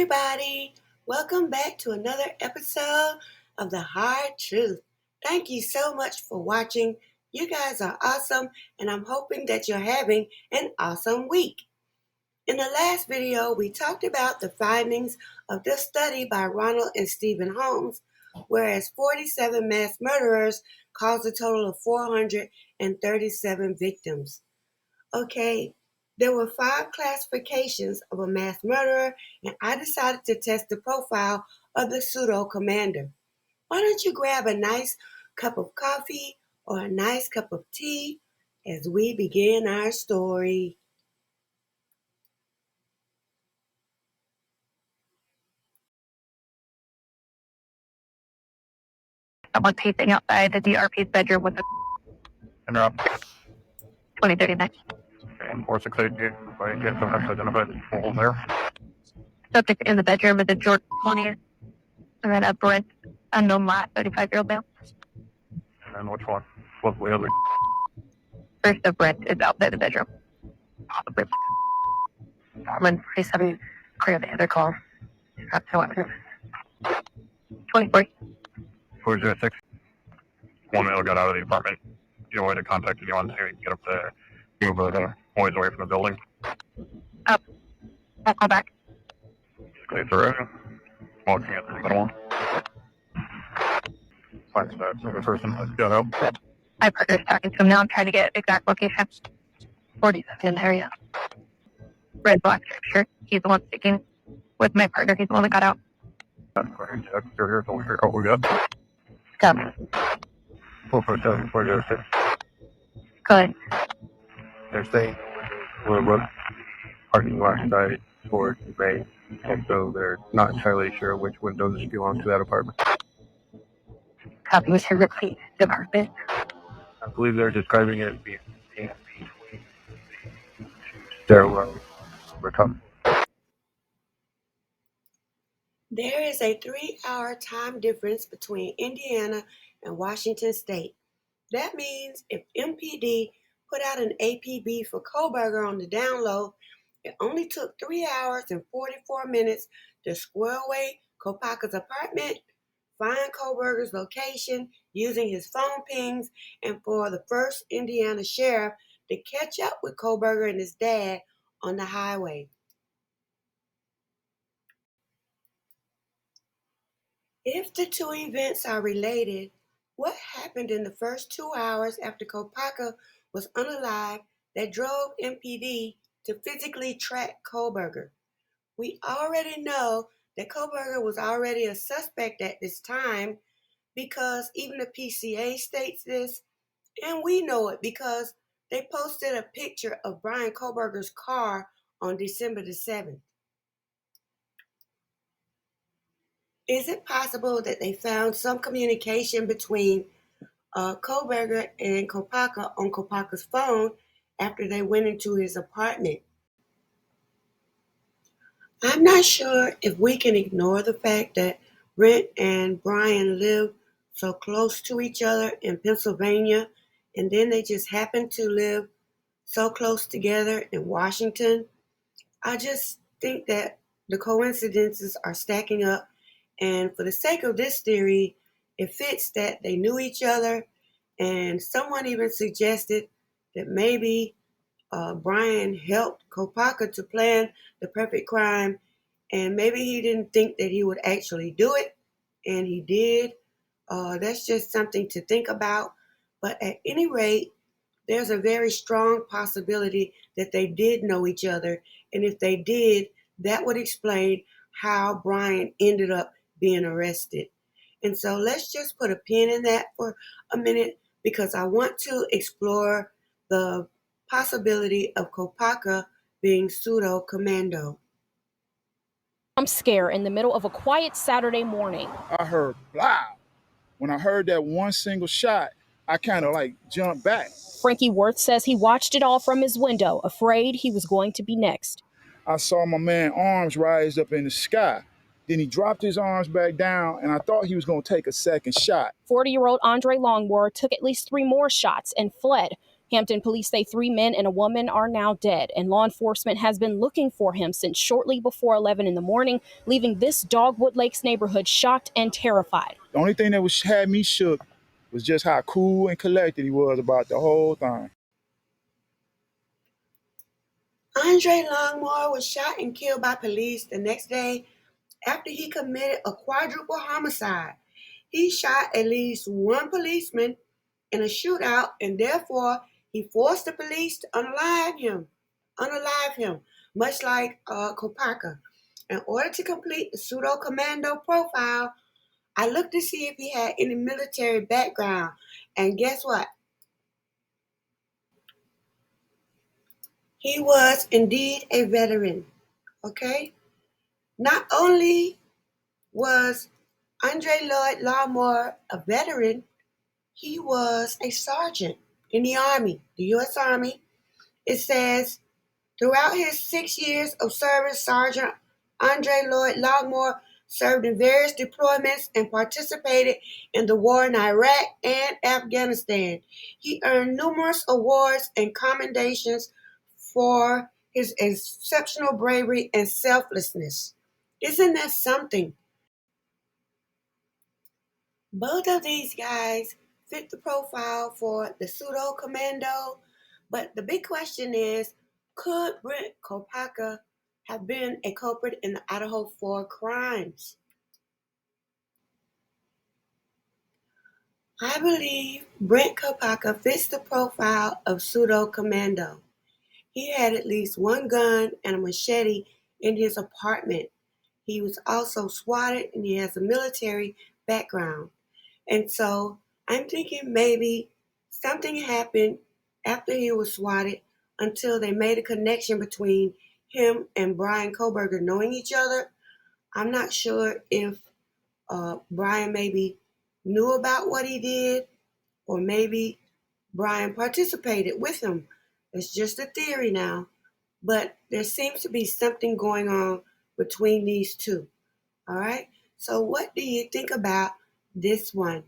everybody. Welcome back to another episode of The Hard Truth. Thank you so much for watching. You guys are awesome, and I'm hoping that you're having an awesome week. In the last video, we talked about the findings of this study by Ronald and Stephen Holmes, whereas 47 mass murderers caused a total of 437 victims. Okay, there were 5 classifications of a mass murderer, and I decided to test the profile of the pseudo-commando. Why don't you grab a nice cup of coffee or a nice cup of tea as we begin our story. Someone pacing outside the DRP's bedroom with a Interrupt. 2039. And 468, if I get some identified people there. Subject in the bedroom is a George Clooney, and then a Brent, unknown last 35-year-old male. And then which one? What's the other? First, the Brent is outside the bedroom. Possibly. Then 47, clear the other call. Up to 24. 406. One male got out of the apartment. You way to contact anyone to get up there. Move the boys away from the building. Up. I'll call back. Clear through. Walking at the middle one. Finds that second person has got out. My partner's talking to him now. I'm trying to get exact location. 40 in the area. Red, black shirt. He's the one speaking with my partner. He's the one that got out. You're here, don't hear what we got. Come. 447, 406. Go ahead. They're staying with parking lot side towards the bay, and so they're not entirely sure which windows belong to that apartment. Copy was here repeat department. I believe they're describing it as being between the stairwell recovery. There is a 3-hour time difference between Indiana and Washington State. That means if MPD put out an APB for Kohberger on the download, it only took 3 hours and 44 minutes to square away Kopacka's apartment, find Kohberger's location using his phone pings, and for the first Indiana sheriff to catch up with Kohberger and his dad on the highway. If the two events are related, what happened in the first 2 hours after Kopacka was unalived that drove MPD to physically track Kohberger? We already know that Kohberger was already a suspect at this time because even the PCA states this, and we know it because they posted a picture of Brian Kohberger's car on December the 7th. Is it possible that they found some communication between Kohberger and Kopacka on Kopacka's phone after they went into his apartment? I'm not sure if we can ignore the fact that Brent and Brian lived so close to each other in Pennsylvania, and then they just happened to live so close together in Washington. I just think that the coincidences are stacking up, and for the sake of this theory, it fits that they knew each other, and someone even suggested that maybe Brian helped Kopacka to plan the perfect crime, and maybe he didn't think that he would actually do it, and he did. That's just something to think about. But at any rate, there's a very strong possibility that they did know each other, and if they did, that would explain how Brian ended up being arrested. And so let's just put a pin in that for a minute because I want to explore the possibility of Kopacka being pseudo-commando. I'm scared in the middle of a quiet Saturday morning. I heard blah. When I heard that one single shot, I kind of jumped back. Frankie Worth says he watched it all from his window, afraid he was going to be next. I saw my man's arms rise up in the sky. Then he dropped his arms back down, and I thought he was going to take a second shot. 40-year-old Andre Longmore took at least 3 more shots and fled. Hampton police say 3 men and a woman are now dead, and law enforcement has been looking for him since shortly before 11 in the morning, leaving this Dogwood Lakes neighborhood shocked and terrified. The only thing that had me shook was just how cool and collected he was about the whole thing. Andre Longmore was shot and killed by police the next day after he committed a quadruple homicide. He shot at least one policeman in a shootout, and therefore he forced the police to unalive him, much like Kopacka. In order to complete the pseudo-commando profile, I looked to see if he had any military background, and guess what? He was indeed a veteran, okay? Not only was Andre Lloyd Longmore a veteran, he was a sergeant in the Army, the U.S. Army. It says, throughout his 6 years of service, Sergeant Andre Lloyd Longmore served in various deployments and participated in the war in Iraq and Afghanistan. He earned numerous awards and commendations for his exceptional bravery and selflessness. Isn't that something? Both of these guys fit the profile for the pseudo-commando, but the big question is, could Brent Kopacka have been a culprit in the Idaho 4 crimes? I believe Brent Kopacka fits the profile of pseudo-commando. He had at least one gun and a machete in his apartment. He was also swatted and he has a military background. And so I'm thinking maybe something happened after he was swatted until they made a connection between him and Brian Koberger knowing each other. I'm not sure if Brian maybe knew about what he did, or maybe Brian participated with him. It's just a theory now, but there seems to be something going on between these two. All right. So what do you think about this one?